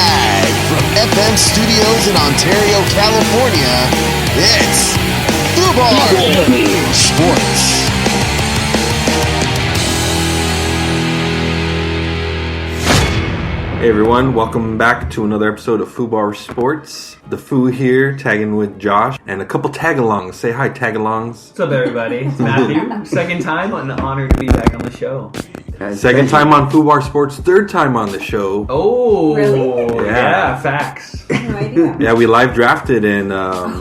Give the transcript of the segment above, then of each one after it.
FM Studios in Ontario, California, it's Foobar Sports. Hey everyone, welcome back to another episode of Foobar Sports. The Foo here, tagging with Josh, and a couple tag-alongs. Say hi, tag-alongs. What's up, everybody? It's Matthew. Second time, an honor to be back on the show. Second time on Foobar Sports, third time on the show. Oh, really? Yeah, facts. No idea. Yeah, we live drafted, and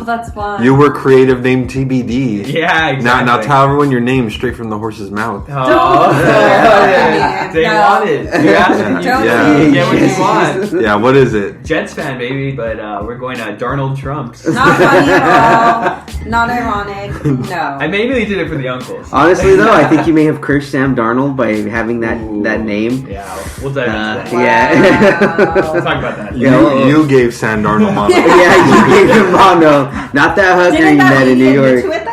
that's fun. you were creative named TBD. Yeah, exactly. Now tell everyone your name straight from the horse's mouth. Oh, Yeah. they No. want it. You asked it, you get what you want. Yeah, what is it? Jets fan, baby, but we're going to Darnold Trumps. Not funny at all. Not ironic. No. I mainly did it for the uncles. Honestly, though, I think you may have cursed Sam Darnold by having that name. Yeah, we'll dive into that. Yeah. We'll talk about that. You gave Sam Darnold mono. Yeah, you gave him mono. Not that hooker Didn't you that met in lead New you York. into it, though?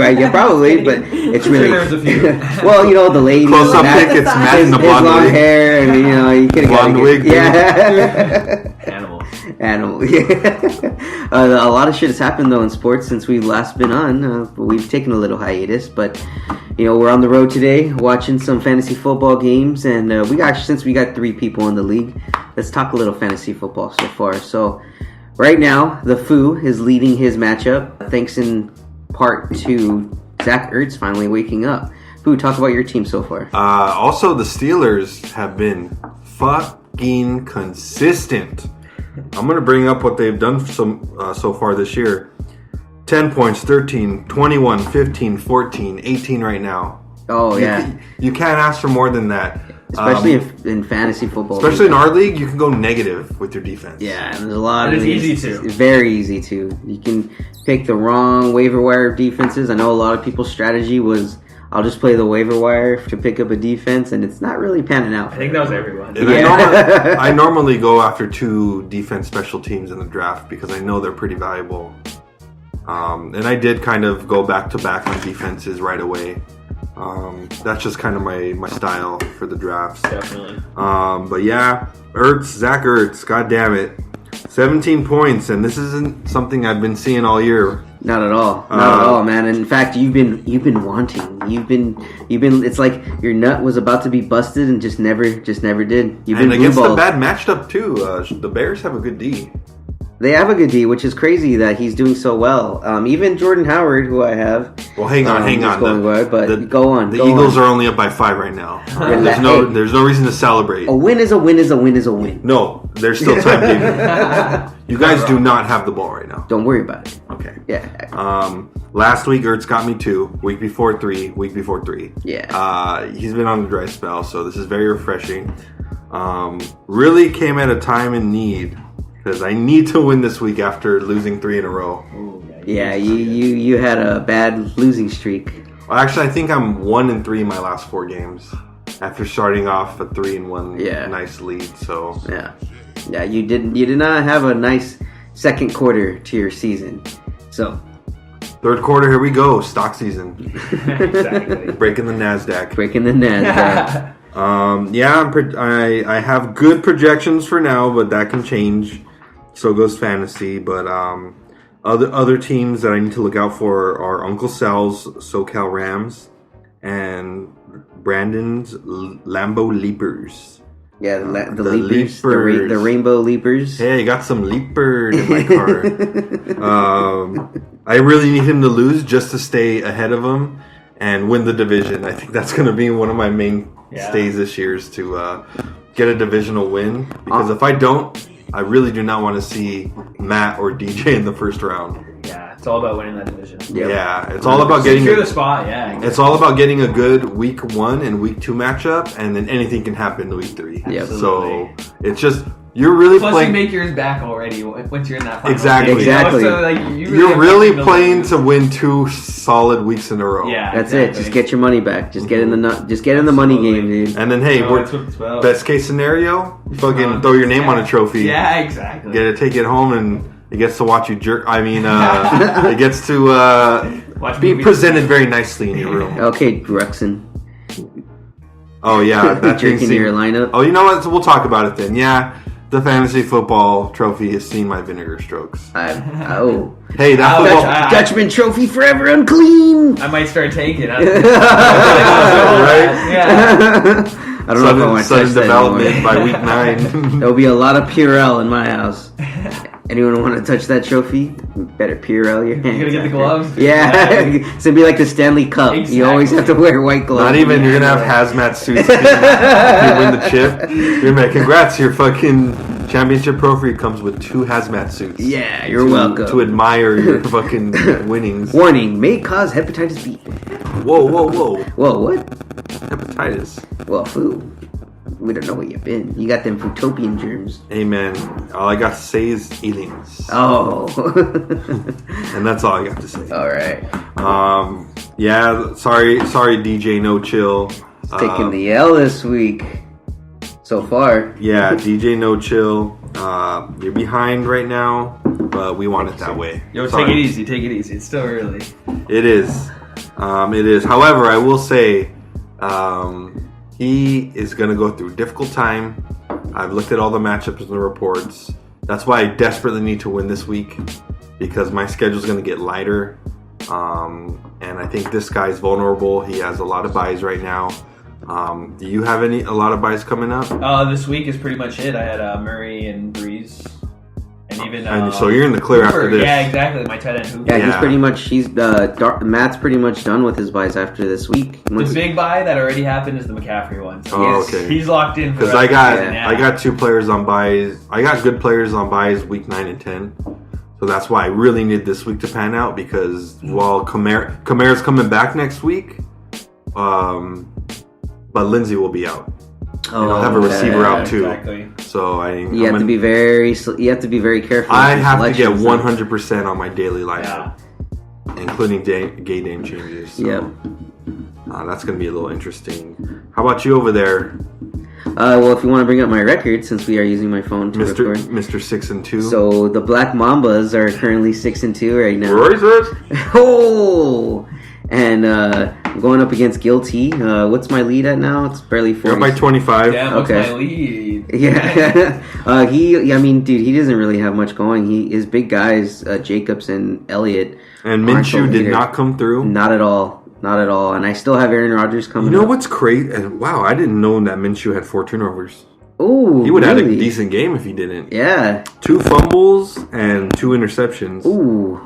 Right, yeah, probably, but it's I'm really. sure there was a few. Well, you know, the lady. Close up that- pick, it's Matt in the his blonde long wig. hair, and you could have Blonde wig, dude. Yeah. Animal. Yeah. A lot of shit has happened though in sports since we've last been on. We've taken a little hiatus, but we're on the road today watching some fantasy football games, and since we got 3 people in the league, let's talk a little fantasy football so far. So right now, the Foo is leading his matchup, thanks in part to Zach Ertz finally waking up. Foo, talk about your team so far. Also, the Steelers have been fucking consistent. I'm going to bring up what they've done so far this year. 10 points, 13, 21, 15, 14, 18 right now. Oh, yeah. You can't ask for more than that. Especially in fantasy football. Especially in our league, you can go negative with your defense. Yeah, and there's a lot And of it's these. easy to. It's very easy to. You can pick the wrong waiver wire defenses. I know a lot of people's strategy was, I'll just play the waiver wire to pick up a defense, and it's not really panning out. I think that was everyone. And Yeah. I normally go after 2 defense special teams in the draft because I know they're pretty valuable. And I did kind of go back-to-back on defenses right away. That's just kind of my style for the drafts. Definitely. But yeah, Zach Ertz, god damn it. 17 points, and this isn't something I've been seeing all year. Not at all. Not at all, man. And in fact, you've been wanting. You've been. It's like your nut was about to be busted and just never did. You've been And against the blue-balled. bad matched up too. The Bears have a good D. They have a good D, which is crazy that he's doing so well. Even Jordan Howard, who I have. Well, hang on. Going well, but go on. The go Eagles on. are only up by 5 right now. Hey. There's no reason to celebrate. A win is a win is a win is a win. No, there's still time, David. You guys do not have the ball right now. Don't worry about it. Okay. Yeah. Last week Ertz got me 2. Week before 3. Week before 3. Yeah. He's been on a dry spell, so this is very refreshing. Really came at a time in need because I need to win this week after losing 3 in a row. Ooh, Yeah, you had a bad losing streak. Well, actually, I think I'm 1-3 in my last 4 games after starting off a 3-1 nice lead. So Yeah, you did not have a nice second quarter to your season. So third quarter, here we go, stock season, Exactly. breaking the NASDAQ. breaking the NASDAQ. I have good projections for now, but that can change. So goes fantasy, but other teams that I need to look out for are Uncle Sal's SoCal Rams and Brandon's Lambo Leapers. Yeah, the The leapers, leapers. the rainbow leapers. Hey, I got some leaper in my car. I really need him to lose just to stay ahead of him and win the division. I think that's going to be one of my main stays this year is to get a divisional win. Because if I don't, I really do not want to see Matt or DJ in the first round. Yeah, it's all about winning that division. Yep. Yeah, it's all about getting Secure the spot, yeah. It's all about getting a good week 1 and week 2 matchup, and then anything can happen in week 3. Yep. So it's just you're really Plus, playing. you make yours back already once you're in that final Exactly. game, you know? Exactly. So, like, You're really have playing to to win 2 solid weeks in a row. Yeah, That's exactly. it. Just get your money back. Just get in the money game, dude. And then hey, No, we're that's what it's about. best case scenario, fucking throw your name on a trophy. Yeah, exactly. Take it home and It gets to watch you jerk. I mean, it gets to Watch be movies. presented very nicely in your room. Okay, Ruxin. Oh yeah, that thing Jerking your lineup. Oh, you know what? So we'll talk about it then. Yeah, the fantasy football trophy has seen my vinegar strokes. Oh. Hey, that Ouch. football. Dutchman trophy forever unclean. I might start taking it. Right? Yeah. I don't know if I want to touch Sudden that development anymore. by week 9. There'll be a lot of Purell in my house. Anyone want to touch that trophy? Better Purell your hands. You gonna get the gloves? Yeah, it's gonna be like the Stanley Cup. You always have to wear white gloves. Not even, you're gonna have hazmat suits if you win the chip. You're gonna be like, congrats, your fucking championship trophy comes with 2 hazmat suits. Yeah, you're welcome. To admire your fucking winnings. Warning, may cause hepatitis B. Whoa, whoa, whoa. Whoa, what? Hepatitis. Well, foo. We don't know where you've been. You got them Footopian germs. Amen. All I got to say is eatings. Oh. And that's all I got to say. All right. Yeah, sorry, DJ No Chill. Taking the L this week. So far. Yeah, DJ No Chill. You're behind right now, but we want it that way. Yo, Sorry. take it easy. Take it easy. It's still early. It is. It is. However, I will say, he is going to go through a difficult time. I've looked at all the matchups and the reports. That's why I desperately need to win this week, because my schedule is going to get lighter. And I think this guy's vulnerable. He has a lot of buys right now. Do you have a lot of buys coming up? This week is pretty much it. I had Murray and Breeze. And even And so you're in the clear Hooper. after this. Yeah, exactly. My tight end Hooper. Yeah, Matt's pretty much done with his buys after this week. The big buy that already happened is the McCaffrey one. So Oh, okay. He's locked in. Because I got 2 players on buys. I got good players on buys week 9 and 10. So that's why I really need this week to pan out, because while Kamara's coming back next week, but Lindsey will be out. And I'll have a receiver out too. Exactly. So you have to be very careful. I have to get selections. 100% on my daily lineup, including gay name changes. So, Yep. that's going to be a little interesting. How about you over there, Well, if you want to bring up my record, since we are using my phone to record. Mr. 6 and 2? So the Black Mambas are currently 6 and 2 right now. Roses? Oh! And I'm going up against Guilty. What's my lead at now? It's barely 40. You're up by 25. Damn, what's Okay. my lead? Yeah. He doesn't really have much going. His big guys, Jacobs and Elliott. And aren't the Minshew did leaders. not come through. Not at all. Not at all. And I still have Aaron Rodgers coming You know up. what's crazy? And wow, I didn't know that Minshew had 4 turnovers. Ooh, He would have had a really? decent game if he didn't. Yeah. 2 fumbles and 2 interceptions. Ooh.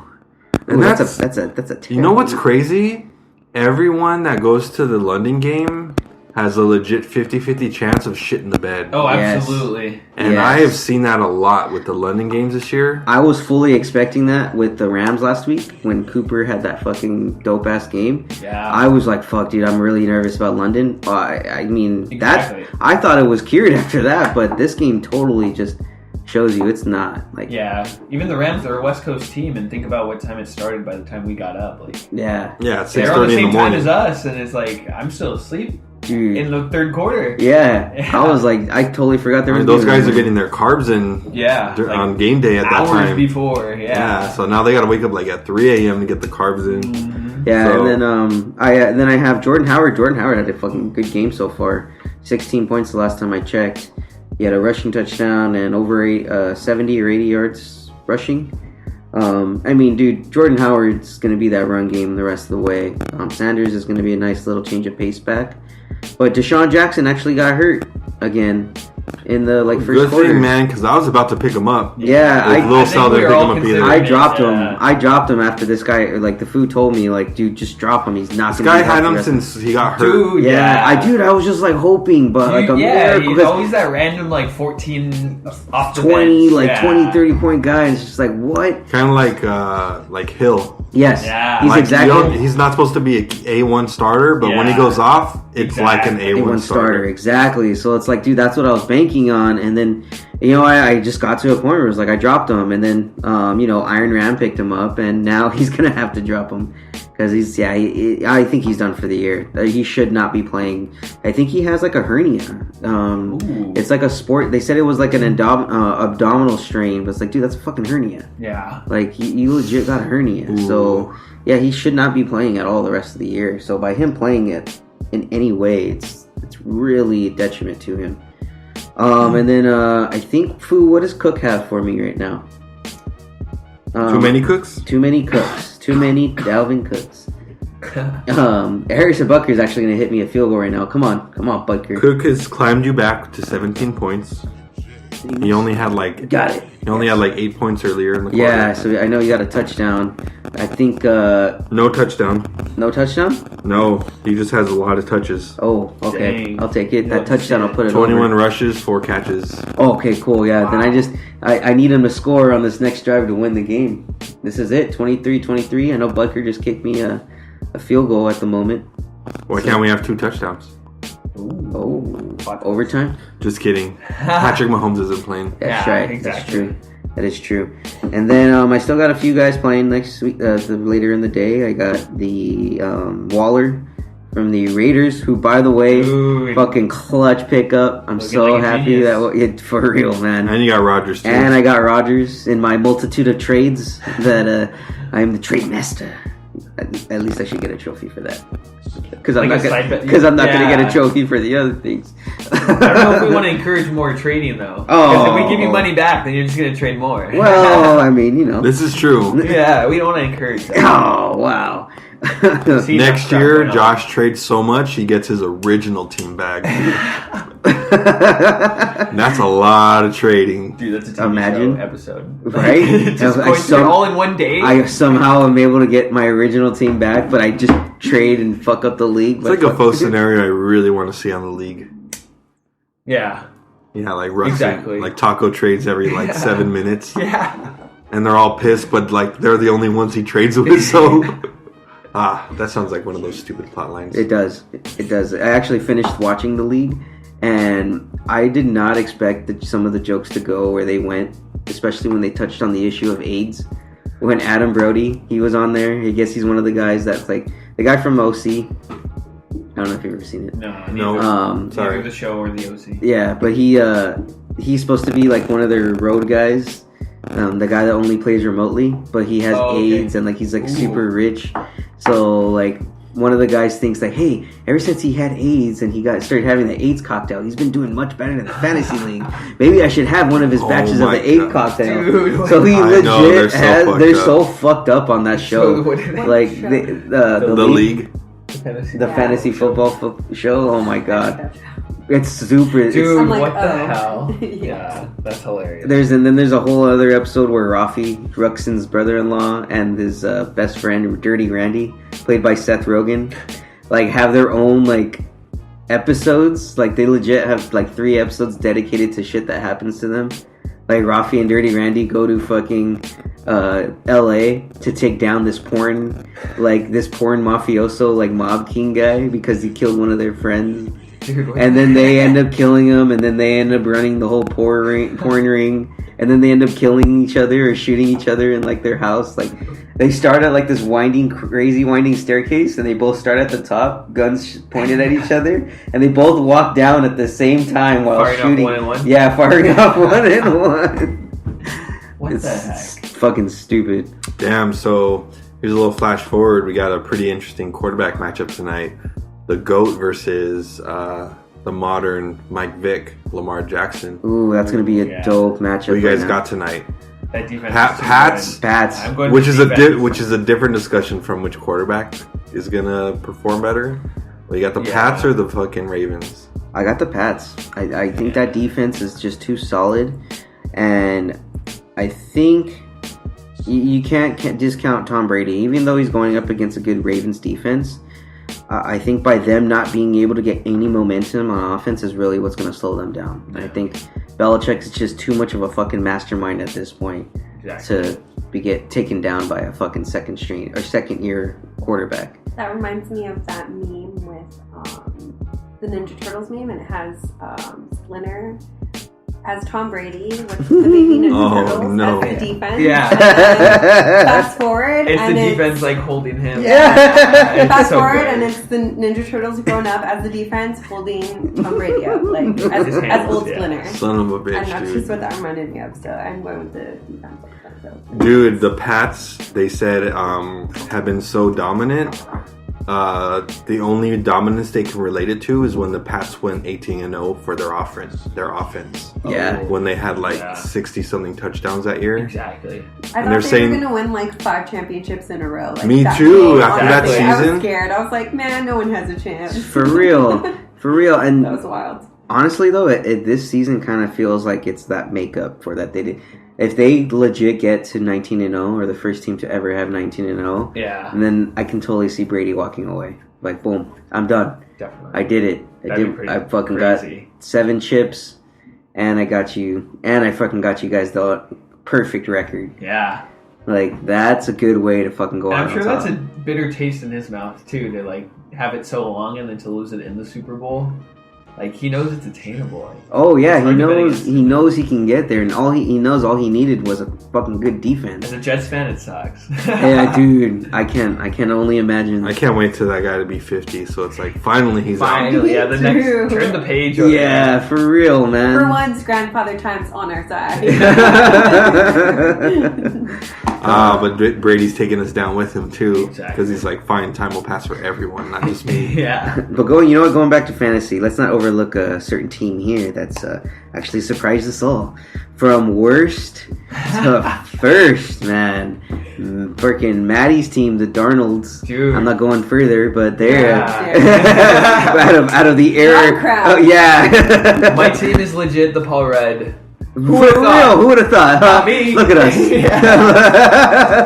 And Ooh, that's that's a you know what's terrible- crazy? Everyone that goes to the London game has a legit 50-50 chance of shit in the bed. Oh, Yes. absolutely. And Yes. I have seen that a lot with the London games this year. I was fully expecting that with the Rams last week when Cooper had that fucking dope ass game. Yeah. I was like, "Fuck, dude, I'm really nervous about London." I mean, Exactly. I thought it was cured after that, but this game totally just shows you it's not. Like, Yeah. Even the Rams are a West Coast team, and think about what time it started by the time we got up. Like, yeah, Yeah, it's they're on 6:30 the in same the time morning. as us, and it's like, I'm still asleep dude. in the third quarter. Yeah. Yeah. I was like, I totally forgot there I was. mean, those games guys are on. getting their carbs in Yeah. like on game day at that hours time. before. Yeah, so now they got to wake up like at 3 a.m. to get the carbs in. Yeah, So- and then I have Jordan Howard. Jordan Howard had a fucking good game so far. 16 points the last time I checked. He had a rushing touchdown and over 70 or 80 yards rushing. I mean, dude, Jordan Howard's going to be that run game the rest of the way. Sanders is going to be a nice little change of pace back. But Deshaun Jackson actually got hurt again in the first Good quarter. thing, man, because I was about to pick him up. Yeah, If Lil I think Sal we didn't were pick all him up either. considering I it, dropped him. yeah. I dropped him after this guy. Like the food told me, like, dude, just drop him. He's not. This gonna guy be had healthy him the rest of since he got hurt. Dude, Yeah, I was just like hoping, but like a yeah, miracle. he's 'cause always that random 14 off the 20, bench. Yeah. 20, 30 point guy. It's just like, what? Kind of like Hill. Yes. Yeah. He's Like, exactly he's not supposed to be a A1 starter, but when he Yeah. goes off, it's like an Exactly. A1 A1 starter. starter. Exactly. So it's like, dude, that's what I was banking on. And then, I just got to a point where it was like, I dropped him. And then, Iron Ram picked him up. And now he's going to have to drop him. Because I think he's done for the year. He should not be playing. I think he has like a hernia. It's like a sport. They said it was like an abdominal strain, but it's like, dude, that's a fucking hernia. Yeah. Like, you legit got a hernia. Ooh. So, yeah, he should not be playing at all the rest of the year. So, by him playing it in any way, it's really a detriment to him. And then I think, Foo, what does Cook have for me right now? Too many cooks? Too many cooks. Too many Dalvin Cooks. Harrison Butker is actually going to hit me a field goal right now. Come on, Butker. Cook has climbed you back to 17 points. He only had like... Got it. He only had like 8 points earlier in the quarter. Yeah, so I know you got a touchdown. I think... No touchdown. No touchdown? No, he just has a lot of touches. Oh, okay. Dang. I'll take it. That touchdown, I'll put it 21 over. rushes, 4 catches. Oh, okay, cool. Yeah, Wow. then I need him to score on this next drive to win the game. This is it, 23-23. I know Butker just kicked me a field goal at the moment. Why can't we have 2 touchdowns? Oh, overtime? Just kidding. Patrick Mahomes isn't playing. That's Yeah, right. exactly. That's true. That is true. And then I still got a few guys playing next week. Later in the day, I got the Waller from the Raiders, who, by the way, Ooh. fucking clutch pickup. I'm Looking so like a happy genius. for real, man. And you got Rodgers too. And I got Rodgers in my multitude of trades that I'm the trade master. At least I should get a trophy for that. Because I'm Like not a side bet? going to get Yeah. a trophy for the other things. I don't know if we want to encourage more trading, though. Because if we give you money back, then you're just going to trade more. Well, I mean, you know. This is true. Yeah, we don't want to encourage that. Oh, wow. See, Next that's year, going on. Josh trades so much, he gets his original team bag. And that's a lot of trading. Dude, that's a TV Imagine. show episode. Right? Just I going through it all in one day. I somehow am able to get my original team back, but I just trade and fuck up the league. It's like a faux scenario I really want to see on the league. Yeah. Yeah, like Russ Exactly. like taco trades every like 7 minutes. Yeah. And they're all pissed, but like they're the only ones he trades with, so that sounds like one of those stupid plot lines. It does. It does. I actually finished watching the league, and I did not expect some of the jokes to go where they went, especially when they touched on the issue of AIDS. When Adam Brody, he was on there. I guess he's one of the guys that's like the guy from OC. I don't know if you've ever seen it. No. Sorry. Neither the show or the OC. Yeah, but he's supposed to be like one of their road guys. The guy that only plays remotely, but he has AIDS and like he's like super rich. So like one of the guys thinks like, hey, ever since he had AIDS and he started having the AIDS cocktail, he's been doing much better in the fantasy league. Maybe I should have one of his batches of my the AIDS God. cocktail. Dude, So he I know, legit they're fucked so fucked up on that show. What Like show? the league. the fantasy football show. Oh my god, it's super. Dude, I'm like, what the oh. hell? Yeah. Yeah, that's hilarious. There's a whole other episode where Rafi, Ruxin's brother-in-law, and his best friend, Dirty Randy, played by Seth Rogen, like have their own like episodes. Like they legit have like 3 episodes dedicated to shit that happens to them. Like Rafi and Dirty Randy go to fucking LA to take down this porn mafioso like mob king guy because he killed one of their friends. Dude, what And the then they heck? end up killing him, and then they end up running the whole porn ring, and then they end up killing each other or shooting each other in like their house. Like they start at like this crazy winding staircase, and they both start at the top, guns pointed at each other, and they both walk down at the same time while Firing off shooting. 1 and 1? Yeah, firing off 1 and 1. What It's the heck? fucking stupid. Damn, so here's a little flash forward. We got a pretty interesting quarterback matchup tonight. The GOAT versus the modern Mike Vick, Lamar Jackson. Ooh, that's gonna be a Yeah. dope matchup. What you guys right now. got tonight? That defense. Pats? is so good. Pats. I'm going Which with is a defense. which is a different discussion from which quarterback is gonna perform better. Well, you got the Yeah. Pats or the fucking Ravens? I got the Pats. I think that defense is just too solid, and I think you can't discount Tom Brady, even though he's going up against a good Ravens defense. I think by them not being able to get any momentum on offense is really what's going to slow them down. And I think Belichick is just too much of a fucking mastermind at this point Exactly. to get taken down by a fucking second year quarterback. That reminds me of that meme with the Ninja Turtles meme, and it has Splinter as Tom Brady with the baby Ninja Turtles as the defense. Yeah. Fast forward, it's the defense like holding him. Yeah. Fast forward, and it's the Ninja Turtles growing up as the defense holding Tom Brady up, like as old Splinter. Son of a bitch, and that's dude. just what that reminded me of. So I'm going with the defense. Dude, the Pats, they said, have been so dominant. The only dominance they can relate it to is when the Pats went 18-0 for their offense. Yeah. When they had 60-something touchdowns that year. Exactly. I thought they were going to win 5 championships in a row. Me too, after that I season. was scared. I was like, man, no one has a chance. For real. And that was wild. Honestly, though, this season kind of feels like it's that makeup for that they did. If they legit get to 19-0, or the first team to ever have 19-0, and then I can totally see Brady walking away. Like, boom, I'm done. Definitely. I did it. I fucking got 7 chips, and I got you, and I fucking got you guys the perfect record. Yeah. Like, that's a good way to fucking go out. I'm sure that's a bitter taste in his mouth, too, to, have it so long and then to lose it in the Super Bowl. Like, he knows it's attainable. Oh yeah, he knows he can get there, and all he needed was a fucking good defense. As a Jets fan, it sucks. Yeah, dude, I can only imagine. I can't wait till that guy to be 50. So it's like finally he's out. Yeah, the next turn the page. Yeah, for real, man. For once, grandfather time's on our side. But Brady's taking us down with him too, Exactly. because he's like, fine, time will pass for everyone, not just me. Yeah. But going back to fantasy, let's not overlook a certain team here that's actually surprised us all. From worst to first, man. Freaking Maddie's team, the Darnolds. Dude. I'm not going further, but they're Yeah. out of the air. Oh, yeah. My team is legit the Paul Red. Who would have thought? Not me. Look at us.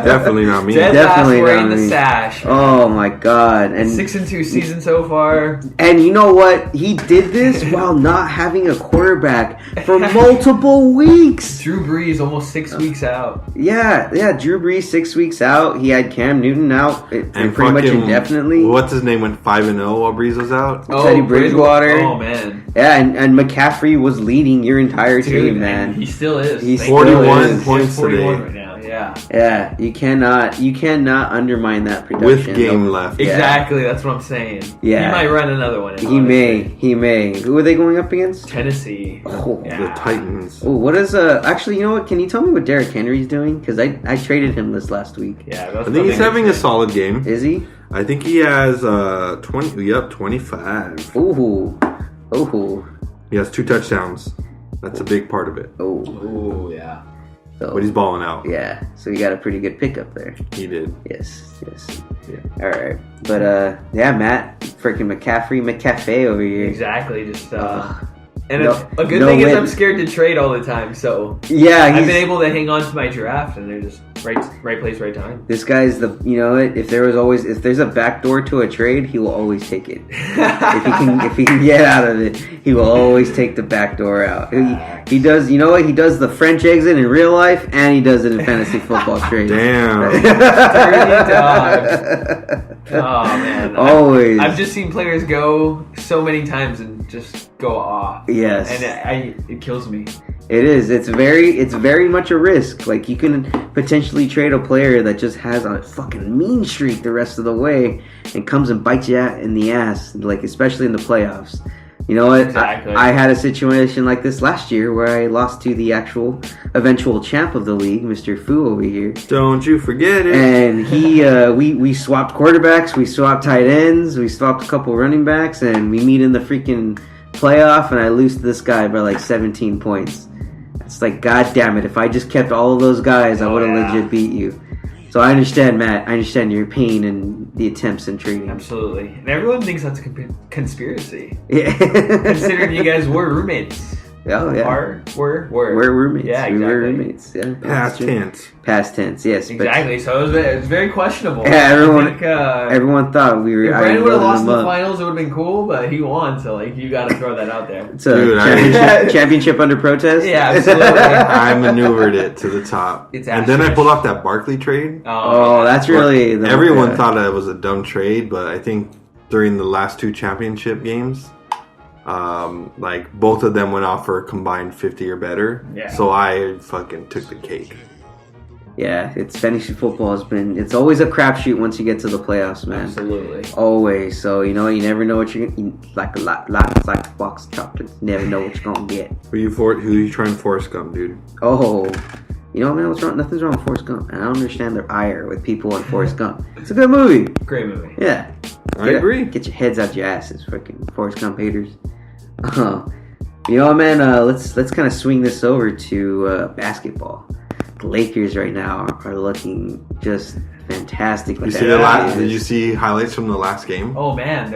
Definitely not me. Definitely wearing not the me. sash. Oh my god! And 6-2 season so far. And you know what? He did this while not having a quarterback for multiple weeks. Drew Brees almost 6 weeks out. Yeah. Drew Brees 6 weeks out. He had Cam Newton out and pretty much indefinitely. What's his name went 5-0 while Brees was out? Teddy Bridgewater. Oh man. Yeah, and McCaffrey was leading your entire team, man. He still is. He's 41 points 41 today. right now. Yeah. Yeah, you cannot undermine that production. With game left. Exactly, that's what I'm saying. Yeah. He might run another one. He may. Who are they going up against? Tennessee. Oh, The Titans. Oh, what is actually, you know what? Can you tell me what Derrick Henry's doing? Because I traded him this last week. Yeah, I think he's having a solid game. Is he? I think he has 25. Ooh. He has 2 touchdowns. That's a big part of it. Oh, yeah. So, But he's balling out. yeah, so you got a pretty good pickup there. He did. Yes. Yeah. All right, but yeah, Matt, freaking McCafe over here. Exactly, just And a good thing is I'm scared to trade all the time, so yeah, I've been able to hang on to my draft, and they're just right place, right time. This guy's if there's a backdoor to a trade, he will always take it. if he can get out of it, he will always take the backdoor out. He does, he does the French exit in real life, and he does it in fantasy football trades. Damn. Dirty dog. Oh man, Always. I've just seen players go so many times and just go off. Yes. And it kills me. It is. It's very much a risk. Like, you can potentially trade a player that just has a fucking mean streak the rest of the way and comes and bites you in the ass, like, especially in the playoffs. You know what? Exactly. I had a situation like this last year where I lost to the eventual champ of the league, Mr. Foo over here. Don't you forget it. And he, we swapped quarterbacks, we swapped tight ends, we swapped a couple running backs, and we meet in the freaking playoff, and I lose to this guy by like 17 points. It's like, god damn it, if I just kept all of those guys, I would have legit beat you. So I understand, Matt. I understand your pain and the attempts and trading. Absolutely. And everyone thinks that's a conspiracy. Yeah. Considering you guys were roommates. Oh, yeah. We're roommates. Yeah, exactly. We were roommates. Yeah. Past tense, yes. Exactly. So it was very questionable. Yeah, everyone thought we were. If Brandon would have lost in the finals, it would have been cool, but he won, so you got to throw that out there. It's a championship under protest. Yeah, absolutely. I maneuvered it to the top. And then I pulled off that Barkley trade. Oh, that's really... Everyone thought it was a dumb trade, but I think during the last 2 championship games, Like both of them went off for a combined 50 or better. Yeah. So I fucking took the cake. Yeah, it's fantasy football it's always a crapshoot once you get to the playoffs, man. Absolutely. Always. So, you never know what you're like a lot like a box of chocolates. Never know what you're gonna get. Who you trying to Forrest Gump, dude? Oh, man, what's wrong? Nothing's wrong with Forrest Gump. And I don't understand their ire with people in Forrest Gump. It's a good movie. Great movie. Yeah. I agree. Get your heads out your asses, freaking Forrest Gump haters. Man, let's kind of swing this over to basketball. The Lakers right now are looking just fantastic. Did you see highlights from the last game? Oh man,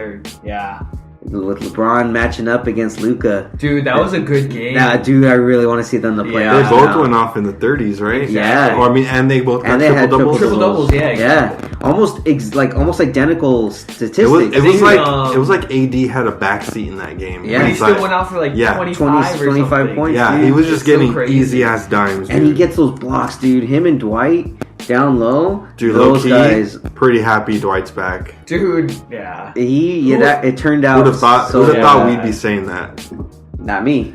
with LeBron matching up against Luka. Dude, that was a good game. Nah, dude, I really want to see them in the playoffs. They both went off in the 30s, right? Yeah. And they both got triple doubles. Yeah, exactly. Yeah. Almost identical statistics. It was like AD had a backseat in that game. Yeah. But he still went out for 25 points. Yeah, dude. he was just getting easy ass dimes, dude. And he gets those blocks, dude. Him and Dwight down low. Dude, those low-key, guys. pretty happy Dwight's back. Dude, yeah. It turned out. Who'd have thought we'd be saying that? Not me.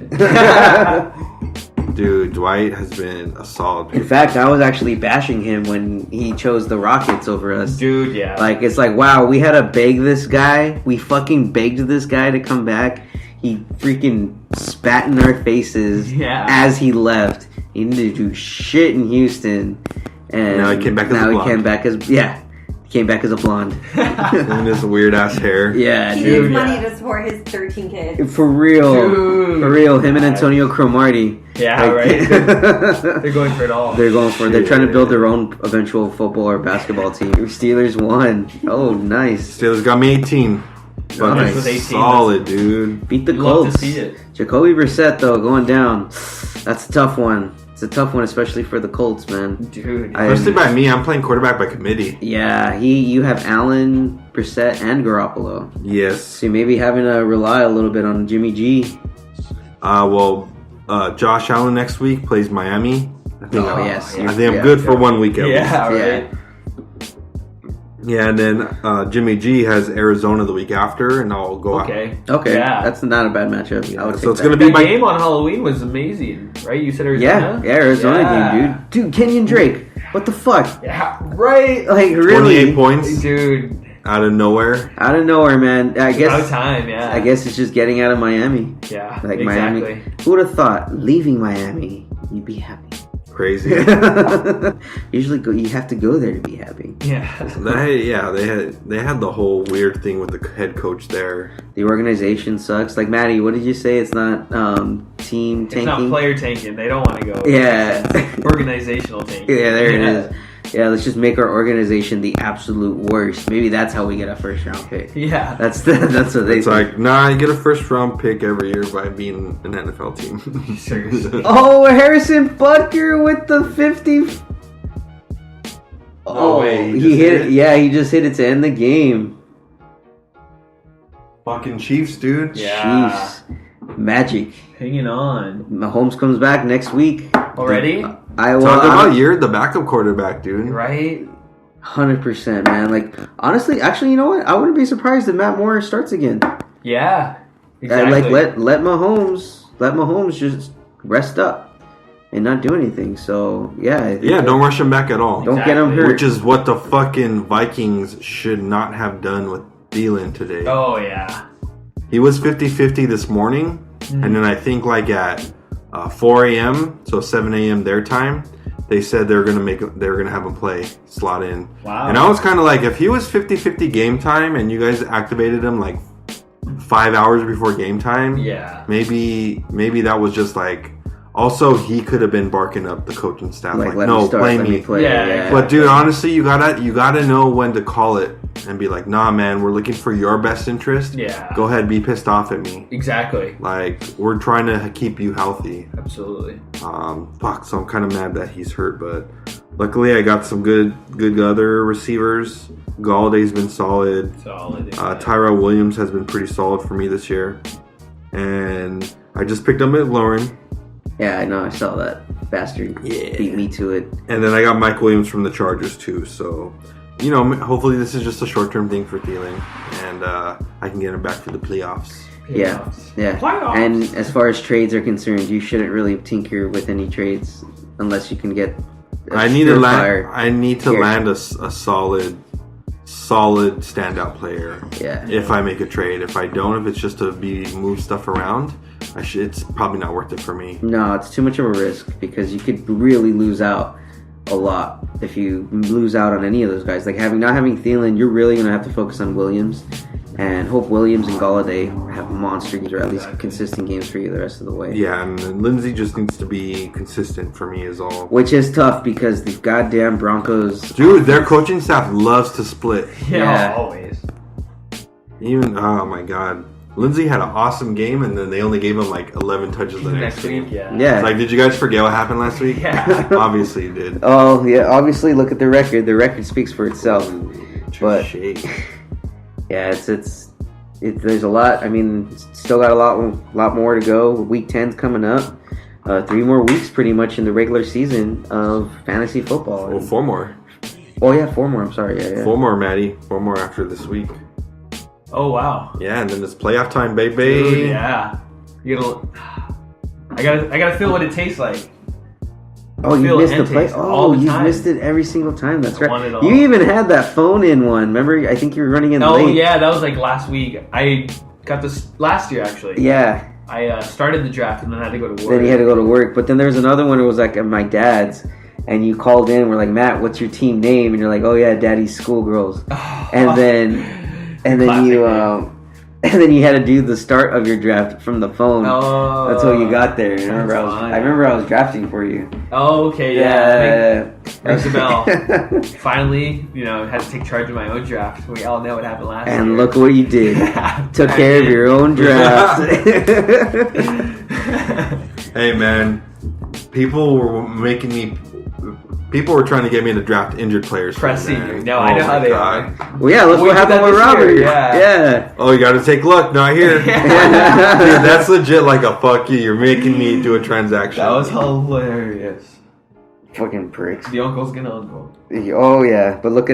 Dude, Dwight has been a solid. In fact, I was actually bashing him when he chose the Rockets over us. Dude, yeah. Like, it's like, wow, we had to beg this guy. We fucking begged this guy to come back. He freaking spat in our faces as he left. He didn't do shit in Houston. And now he came back as a blonde. Came back as a blonde. And his weird ass hair. Yeah, he dude. needs money to support his 13 kids. For real. Dude. For real. Him and Antonio Cromartie. Yeah, right. They're going for it all. They're trying to build their own eventual football or basketball team. Steelers won. Oh, nice. Steelers got me 18. Nice. With 18. Solid, dude. Beat the Love Colts. to see it. Jacoby Brissett, though, going down. That's a tough one. It's a tough one, especially for the Colts, man. Dude. Especially by me, I'm playing quarterback by committee. Yeah, you have Allen, Brissett, and Garoppolo. Yes. So you may be having to rely a little bit on Jimmy G. Josh Allen next week plays Miami. I think I'm good for 1 week at least. Yeah, right. Yeah, and then Jimmy G has Arizona the week after, and I'll go out. Okay, yeah. That's not a bad matchup. So it's going to be my game on Halloween was amazing, right? You said Arizona? Yeah, Arizona game, dude. Dude, Kenyon Drake. What the fuck? Yeah, right. Like, really? 28 points. Dude. Out of nowhere. Out of nowhere, man. I guess. About time, yeah. I guess it's just getting out of Miami. Yeah, like exactly. Miami. Who would have thought leaving Miami, you'd be happy? Crazy. Usually, you have to go there to be happy. Yeah. They had the whole weird thing with the head coach there. The organization sucks. Like, Maddie, what did you say? It's not team tanking. It's not player tanking. They don't want to go. Yeah. Organizational tanking. Yeah, there it is. Yeah, let's just make our organization the absolute worst. Maybe that's how we get a first round pick. Yeah. That's what they It's think. like, nah, you get a first round pick every year by being an NFL team. Seriously. Oh, Harrison Butker with the 50. No way, he hit it. Yeah, he just hit it to end the game. Fucking Chiefs, dude. Yeah. Chiefs. Magic. Hanging on. Mahomes comes back next week. Already? Talk about you're the backup quarterback, dude. Right? 100%, man. Like, honestly, actually, you know what? I wouldn't be surprised if Matt Moore starts again. Yeah. Exactly. Like, let Mahomes just rest up and not do anything. So, yeah. Don't rush him back at all. Don't get him hurt. Which is what the fucking Vikings should not have done with Thielen today. Oh, yeah. He was 50-50 this morning, and then I think like at 4 a.m., so 7 a.m. their time, they said they were gonna have him slot in. Wow. And I was kind of like, if he was 50-50 game time and you guys activated him like 5 hours before game time, maybe that was just like. Also, he could have been barking up the coaching staff like no, play me. Yeah. But dude, honestly, you gotta know when to call it and be like, nah, man, we're looking for your best interest. Yeah. Go ahead, be pissed off at me. Exactly. Like, we're trying to keep you healthy. Absolutely. So I'm kind of mad that he's hurt, but luckily I got some good other receivers. Galladay's been solid. Tyrell Williams has been pretty solid for me this year. And I just picked up McLaurin. Yeah, I know. I saw that bastard beat me to it. And then I got Mike Williams from the Chargers too. So, hopefully this is just a short-term thing for Thielen, and I can get him back for the playoffs. Yeah. Playoffs. And as far as trades are concerned, you shouldn't really tinker with any trades unless you can get. I need to land a solid standout player. Yeah. If I make a trade, if I don't, if it's just to move stuff around, it's probably not worth it for me. No, it's too much of a risk because you could really lose out a lot if you lose out on any of those guys. Like not having Thielen, you're really gonna have to focus on Williams. And hope Williams and Galladay have monster games, or at least consistent games for you the rest of the way. Yeah, and Lindsey just needs to be consistent for me is all. Which is tough because the goddamn Broncos... Dude, their coaching staff loves to split. Yeah, always. Even, oh my god. Lindsey had an awesome game, and then they only gave him like 11 touches the next week. game. Yeah. It's like, did you guys forget what happened last week? Yeah. Obviously you did. Oh, yeah, obviously look at the record. The record speaks for itself. But... Yeah, it's there's a lot. I mean, still got a lot more to go. Week 10's coming up. 3 more weeks, pretty much, in the regular season of fantasy football. Well, 4 more. Oh yeah, 4 more. I'm sorry. Yeah. 4 more, Maddie. 4 more after this week. Oh wow. Yeah, and then it's playoff time, baby. Dude, yeah. I gotta feel what it tastes like. Oh, you missed the play. Oh, you missed it every single time. That's right. You even had that phone-in one. Remember? I think you were running in late. Oh yeah, that was like last week. I got this last year actually. Yeah. I started the draft and then I had to go to work. Then you had to go to work, but then there was another one. It was like at my dad's, and you called in. We're like, Matt, what's your team name? And you're like, oh yeah, Daddy's Schoolgirls. And then you. And then you had to do the start of your draft from the phone. Oh, that's how you got there. I remember I was drafting for you. Oh, okay, yeah. Rings the bell. Finally, had to take charge of my own draft. We all know what happened last year. And look what you did. Took care of your own draft. Hey, man. People were trying to get me to draft injured players. Pressing you. No, I know how they are. Well, yeah, look what happened with Robert. Yeah. Oh, you got to take luck. Not here. Dude, that's legit like a fuck you. You're making me do a transaction. That was hilarious. Fucking pricks. The uncle's gonna uncle. Oh, yeah. But look,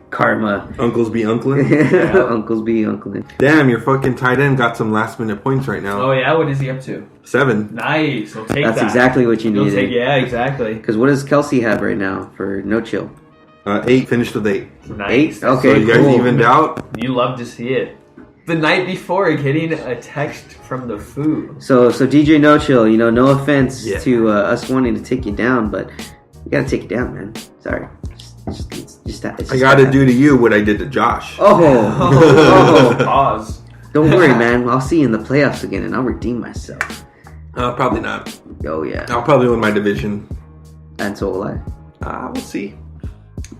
karma. Uncles be uncling? Yeah. Uncles be uncling. Damn, your fucking tight end got some last minute points right now. Oh, yeah? What is he up to? 7. Nice. We'll take That's exactly what you needed. Yeah, exactly. Because what does Kelsey have right now for no chill? 8. Finished with 8. Nice. 8? Okay, so you guys evened out? You love to see it. The night before, getting a text from the Foos. So DJ No Chill, no offense to us wanting to take you down, but we gotta take you down, man. Sorry. It's I gotta do to you what I did to Josh. Oh. Pause. Don't worry, man. I'll see you in the playoffs again, and I'll redeem myself. Probably not. Oh, yeah. I'll probably win my division. And so will I. We'll see.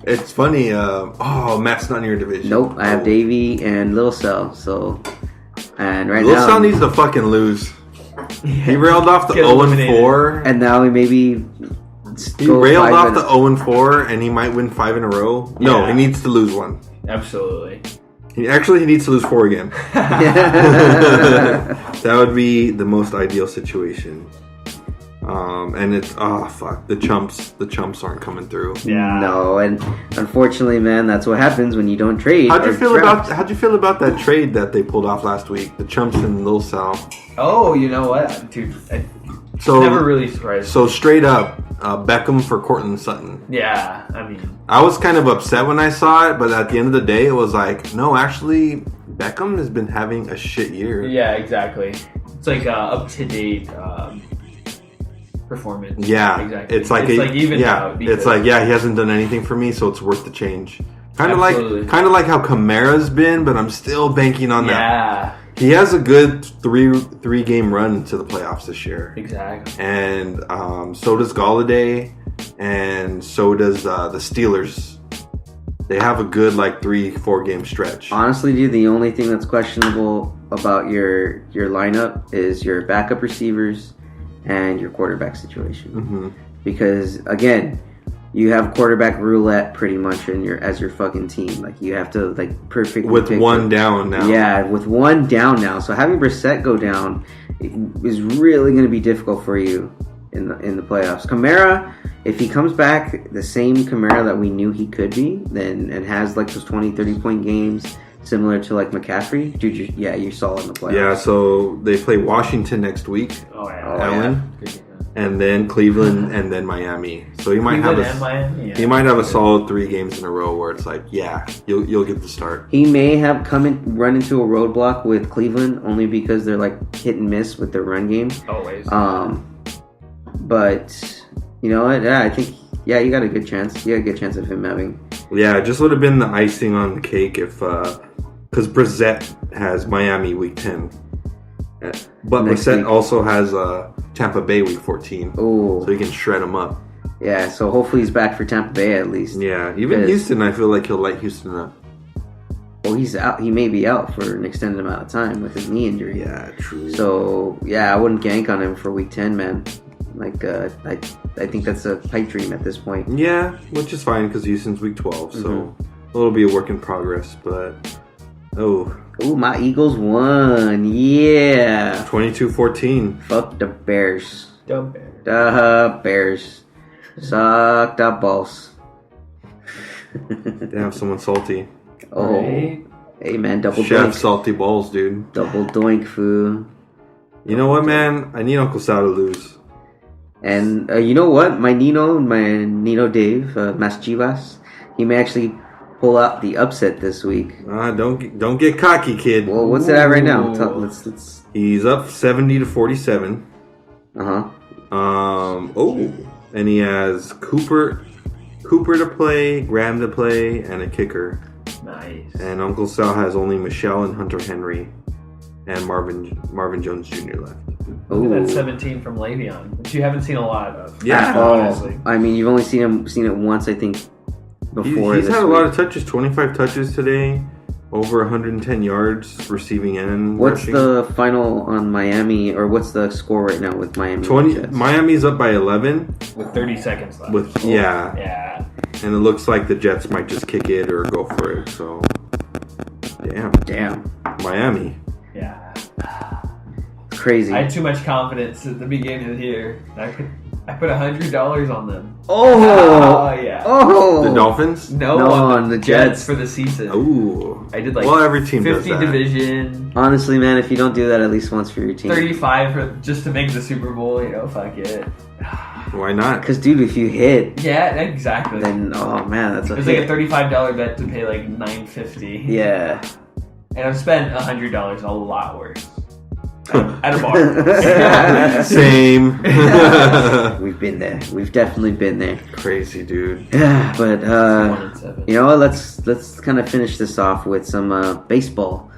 It's funny. Matt's not in your division. Nope. I have Davey and Lil Cell. So, and right Lil now, Cell needs to fucking lose. He railed off the 0-4, and now he maybe. He railed off the 0-4, and he might win 5 in a row. No, he needs to lose 1. Absolutely. He needs to lose 4 again. That would be the most ideal situation. And it's fuck, the chumps aren't coming through. Yeah. No, and unfortunately, man, that's what happens when you don't trade. How'd you feel about that trade that they pulled off last week? The chumps and Lil Sal. Oh, you know what, dude? Never really surprised. So straight up, Beckham for Cortland Sutton. Yeah, I mean, I was kind of upset when I saw it, but at the end of the day, it was like, no, actually, Beckham has been having a shit year. Yeah, exactly. It's like up to date performance. Yeah, exactly. It's like even out. It's like he hasn't done anything for me, so it's worth the change. Kind of like how Kamara's been, but I'm still banking on that. Yeah. He has a good three game run to the playoffs this year. Exactly. And so does Galladay, and so does the Steelers. They have a good 3-4 game stretch. Honestly, dude, the only thing that's questionable about your lineup is your backup receivers and your quarterback situation. Mm-hmm. Because again, you have quarterback roulette pretty much as your fucking team. You have to perfectly with one down now. Yeah, with one down now. So having Brissett go down is really going to be difficult for you in the playoffs. Kamara, if he comes back the same Kamara that we knew he could be, and has those 20-30 point games, Similar to like McCaffrey, dude. You saw it in the playoffs. Yeah, so they play Washington next week, Allen, and then Cleveland, and then Miami. So he might he might have a solid 3 games in a row where it's like, yeah, you'll get the start. He may have run into a roadblock with Cleveland only because they're like hit and miss with their run game. Always. But you know what? Yeah, I think you got a good chance. You got a good chance of him having. Yeah, it just would have been the icing on the cake if, because Brissett has Miami week 10, but Brissett also has Tampa Bay week 14. Oh, so he can shred them up. Yeah, so hopefully he's back for Tampa Bay at least. Yeah, even Houston, I feel like he'll light Houston up. Well, he's out. He may be out for an extended amount of time with his knee injury. Yeah, true. So I wouldn't gank on him for week 10, man. Like, I think that's a pipe dream at this point. Yeah, which is fine because Houston's week 12, so it'll be a work in progress. But my Eagles won. Yeah, 22-14. Fuck the Bears. Dumb Bears. The Bears sucked up balls. Damn, someone salty. Oh, Right. Hey man, double Chef doink. salty balls, dude. Double doink, foo. You know what, man? I need Uncle Sal to lose. And you know what? My Nino Dave, Mas Chivas, he may actually pull out the upset this week. Don't get cocky, kid. Well, what's it at right now? Let's. He's up 70-47. And he has Cooper to play, Graham to play, and a kicker. Nice. And Uncle Sal has only Michelle and Hunter Henry, and Marvin Jones Jr. left. Look at that 17 from Le'Veon, which you haven't seen a lot of. Yeah. honestly. I mean, you've only seen it once, I think. Before he's this had a week. lot of touches, 25 touches today, over 110 yards receiving and What's rushing. the final on Miami, or what's the score right now with Miami? 20. Miami's up by 11. With 30 seconds left. Yeah, and it looks like the Jets might just kick it or go for it. So, damn, Miami. Yeah. Crazy. I had too much confidence at the beginning of the year. I put $100 on them. Oh yeah. Oh, The Dolphins? No, on the Jets for the season. Ooh. I did like every team 50 does that. division. Honestly, man, if you don't do that at least once for your team, 35 just to make the Super Bowl. Fuck it. Why not? because dude, if you hit, Yeah, exactly. then oh man, that's a It was hit. like a $35 bet to pay like $9.50. Yeah. And I've spent $100 a lot worse. At a bar. Same. We've been there. We've definitely been there. Crazy, dude. Yeah, but 1-7. you know what? Let's kind of finish this off with some baseball.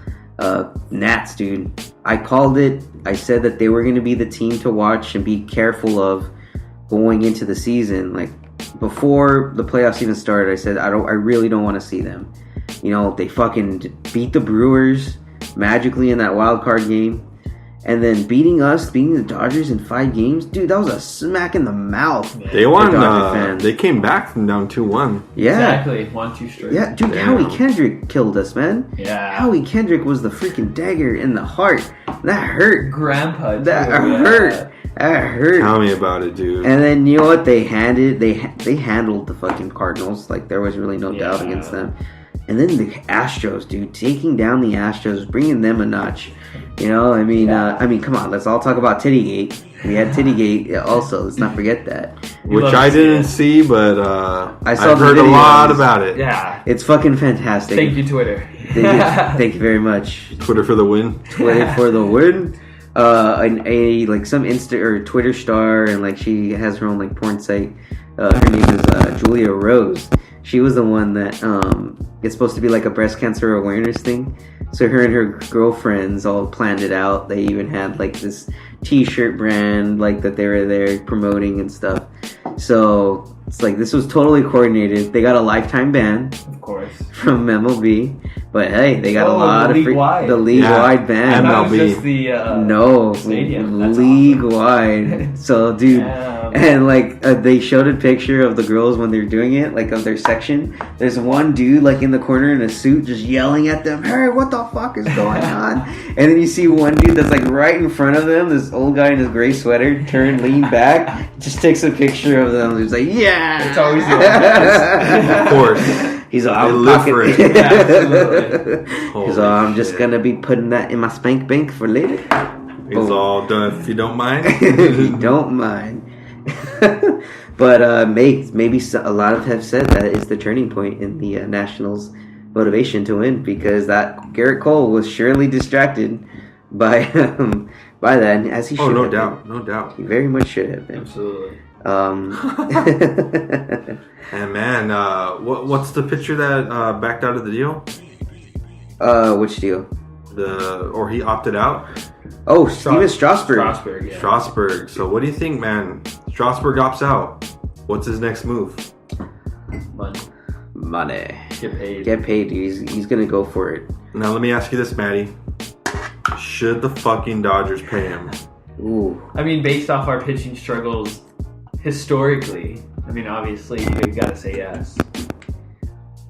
Nats, dude. I called it. I said that they were going to be the team to watch and be careful of going into the season. Like before the playoffs even started, I said I really don't want to see them. You know, they fucking beat the Brewers magically in that wild card game. And then beating the Dodgers in 5 games, dude, that was a smack in the mouth. They won. Dodger fans. They came back from down 2-1. Yeah. Exactly. 1-2 straight. Yeah, dude, Damn. Howie Kendrick killed us, man. Yeah. Howie Kendrick was the freaking dagger in the heart. That hurt. Grandpa. Too, That yeah. hurt. That hurt. Tell me about it, dude. And then you know what? They handled the fucking Cardinals. Like there was really no doubt against them. And then the Astros, dude, taking down the Astros, bringing them a notch. You know, I mean, come on, let's all talk about Titty-gate. We had Titty-gate also. Let's not forget that. Which I didn't see, but I saw I've the heard a videos. lot about it. Yeah. It's fucking fantastic. Thank you, Twitter. Thank you very much. Twitter for the win. Twitter for the win. Like some Insta or Twitter star, and like she has her own like porn site. Her name is Julia Rose. She was the one that it's supposed to be like a breast cancer awareness thing. So her and her girlfriends all planned it out. They even had like this T-shirt brand like that they were there promoting and stuff. So it's like this was totally coordinated. They got a lifetime ban, Of course. from MLB, but hey, they got a lot the of league-wide. league-wide ban. That was MLB. just the No, stadium. That's league-wide. So, dude, Damn. and like they showed a picture of the girls when they're doing it, like of their section. There's one dude like in the corner in a suit, just yelling at them, "Hey, what the fuck is going on?" And then you see one dude that's like right in front of them, this old guy in his gray sweater, lean back, just takes a picture of them. He's like, "Yeah, It's always the old guys. Of course. He's all, They I'm live for pocket- it. Yeah, absolutely. He's all, I'm just gonna be putting that in my spank bank for later. It's all done if you don't mind. If you don't mind. But maybe a lot of have said that is the turning point in the Nationals' motivation to win, because that Garrett Cole was surely distracted by that, as he should Oh, no have doubt. been. No doubt. He very much should have been. Absolutely. And man, what's the pitcher that backed out of the deal? Which deal? Or he opted out? Oh, Steven Strasburg. Strasburg, yeah. Strasburg. So what do you think, man? Strasburg opts out. What's his next move? Money. Get paid. Get paid. He's gonna go for it. Now let me ask you this, Maddie. Should the fucking Dodgers pay him? Ooh. I mean, based off our pitching struggles historically, I mean, obviously, you gotta say yes.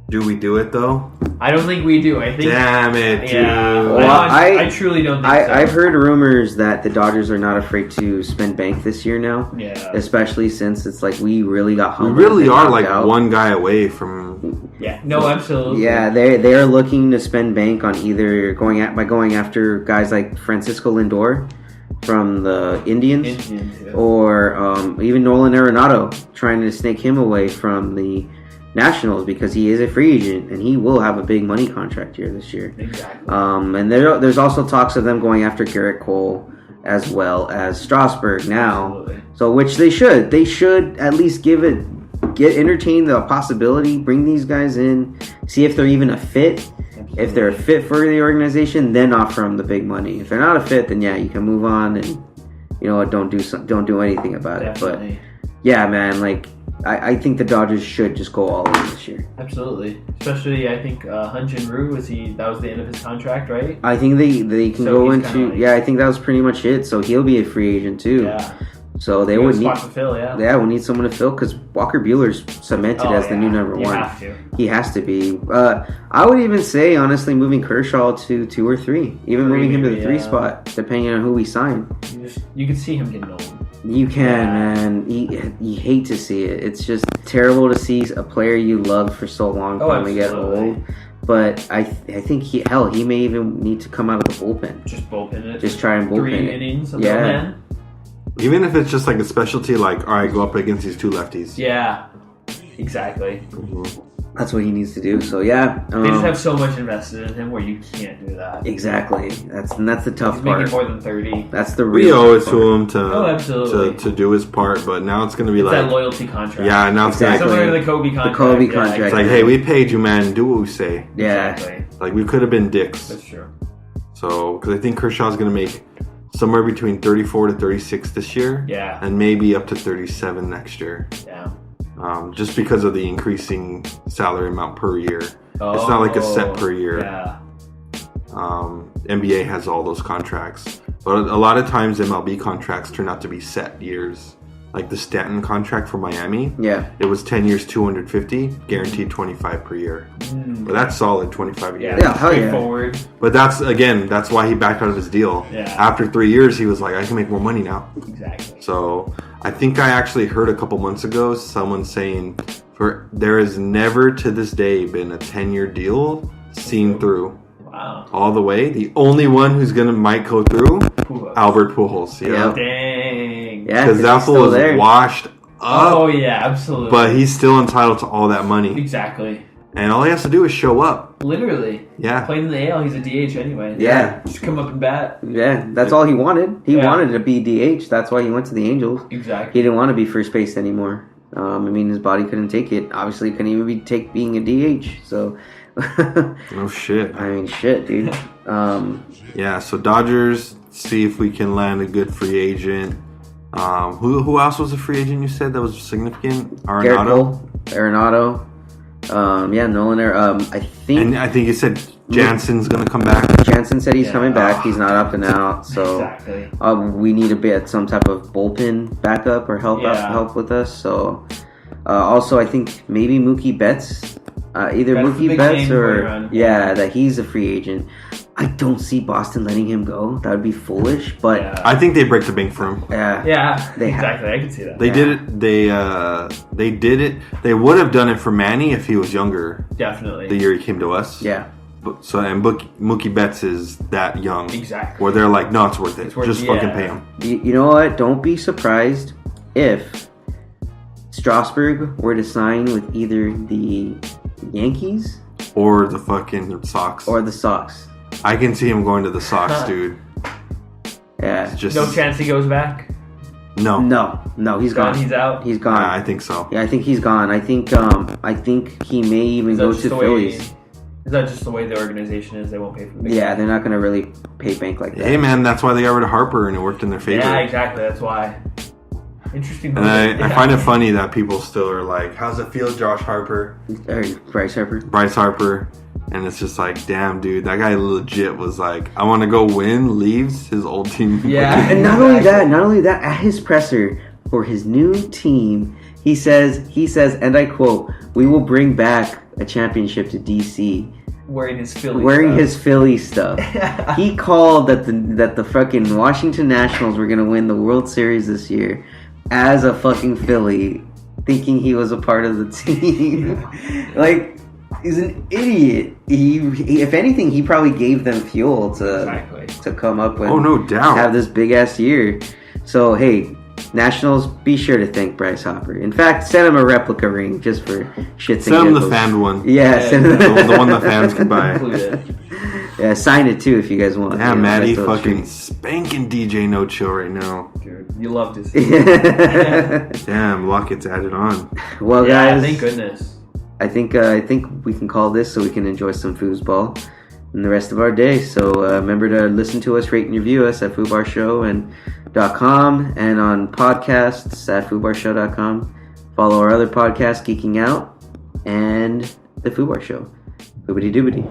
Do we do it though? I don't think we do. I think. Damn it, dude. Yeah. Well, I truly don't think so. I've heard rumors that the Dodgers are not afraid to spend bank this year now. Yeah. Especially since it's like we really got We humbled. really and are knocked like out. one guy away from. Yeah. No, absolutely. Yeah, they are looking to spend bank on either going after guys like Francisco Lindor from the Indians, Yeah. or even Nolan Arenado, trying to snake him away from the Nationals because he is a free agent and he will have a big money contract here this year. Exactly. And there's also talks of them going after Garrett Cole as well as Strasburg now. Absolutely. So which they should at least entertain the possibility, bring these guys in, see if they're even a fit. Absolutely. If they're a fit for the organization, then offer them the big money. If they're not a fit, then yeah, you can move on and don't do anything about Definitely. it. But yeah, man, like I think the Dodgers should just go all in this year. Absolutely. Especially, I think Hyun-Jin Ryu that was the end of his contract, right? I think they can So go he's into kinda like- yeah. I think that was pretty much it. So he'll be a free agent too. Yeah. So they Good would need spot to fill, yeah. we need someone to fill because Walker Buehler's cemented as the new number You one. have to. He has to be. I would even say honestly, moving Kershaw to 2 or 3, even Three, moving him to the maybe, 3 yeah. spot, depending on who we sign. You can see him getting old. You can, Yeah. man. You hate to see it. It's just terrible to see a player you loved for so long finally get absolutely. old. But I think he may even need to come out of the bullpen. Just bullpen it. Just try and bullpen 3 it. innings. Yeah. Man. Even if it's just like a specialty, like all right, go up against these 2 lefties. Yeah. Exactly. That's what he needs to do. So yeah, They just have so much invested in him where you can't do that. exactly. That's the tough He's part. making more than 30. That's the We real owe it tough part. to him to Oh, absolutely. to do his part, but now it's gonna be It's like that loyalty contract. yeah, now it's Exactly. like Similar to the Kobe contract. Kobe yeah, contract. it's like hey, we paid you, man. Do what we say. Yeah. Exactly. Like we could have been dicks. That's true. So because I think Kershaw's gonna make somewhere between 34 to 36 this year, Yeah. and maybe up to 37 next year. Yeah. Just because of the increasing salary amount per year. It's not like a set per year. Yeah. NBA has all those contracts, but a lot of times MLB contracts turn out to be set years. Like the Stanton contract for Miami, Yeah. it was 10 years, 250, guaranteed 25 per year. But that's solid, 25 a year. Yeah. Yeah, hell yeah. Straightforward. But that's why he backed out of his deal. Yeah. After 3 years, he was like, I can make more money now. Exactly. So I think I actually heard a couple months ago someone saying there has never to this day been a 10-year deal seen through Wow. all the way. The only one who's might go through, Pujols. Albert Pujols. Yeah. Dang. Yeah, Because that he's fool still is there. washed up, Oh yeah, absolutely. but he's still entitled to all that money. exactly. And all he has to do is show up. Literally. Yeah. Playing in the AL, he's a DH anyway. Yeah. Just come up and bat. Yeah, that's all he wanted. He Yeah. wanted to be DH. That's why he went to the Angels. Exactly. He didn't want to be first base anymore. I mean, his body couldn't take it. Obviously, he couldn't even take being a DH. So, No shit. I mean, shit, dude. Yeah, so Dodgers, see if we can land a good free agent. Who else was a free agent you said that was significant? Garrett Arenado? Cole, Arenado. Yeah, Nolan. I think And I think you said Jansen's going to come back. Jansen said he's Yeah. coming back. He's not up and out. So Exactly. we need to be some type of bullpen backup or help Yeah. help with us. So also, I think maybe Mookie Betts either That's the Mookie big Betts name or going on. that he's a free agent. I don't see Boston letting him go. That would be foolish. But Yeah. I think they break the bank for him. Yeah, They exactly. I can see that. They did it. They did it. They would have done it for Manny if he was younger. Definitely. The year he came to us. yeah. And Mookie Betts is that young. Exactly. Where they're like, no, it's worth it. It's worth- Just yeah. fucking pay him. You know what? Don't be surprised if Strasburg were to sign with either the Yankees Or the fucking Sox. or the Sox. I can see him going to the Sox, dude. Yeah. It's just No chance he goes back. No. No, he's gone. He's out. He's gone. I think so. Yeah, I think he's gone. I think he may even Is that go just to the way- Phillies. Is that just the way the organization is? They won't pay for the big Yeah, guys? they're not going to really pay bank like that. Hey, man, that's why they got rid of Harper, and it worked in their favor. Yeah, exactly. That's why. Interesting. And I find it funny that people still are like, how's it feel, Josh Harper? Or Bryce Harper. Bryce Harper. And it's just like, damn, dude, that guy legit was like, I want to go win, leaves his old team. Yeah. And not only that, at his presser for his new team, he says, and I quote, "We will bring back a championship to DC." Wearing his Philly stuff. He called that the fucking Washington Nationals were gonna win the World Series this year as a fucking Philly, thinking he was a part of the team. Like, he's an idiot. He, if anything, he probably gave them fuel to come up with. Oh, no doubt. Have this big ass year. So hey, Nationals, be sure to thank Bryce Harper. In fact, send him a replica ring just for shits and Send him the giggles. fanned one. Yeah, send him the one the fans can buy. Yeah, sign it too if you guys want. Damn, You know, Maddie retro fucking treats. spanking DJ No Chill right now. Dude, you love to see. Damn, luck gets added on. Well, Yeah, guys, thank goodness. I think we can call this so we can enjoy some foosball in the rest of our day. So remember to listen to us, rate and review us at FoobarShow.com and on podcasts at FoobarShow.com. Follow our other podcast, Geeking Out, and The Foobar Show. Boobity doobity.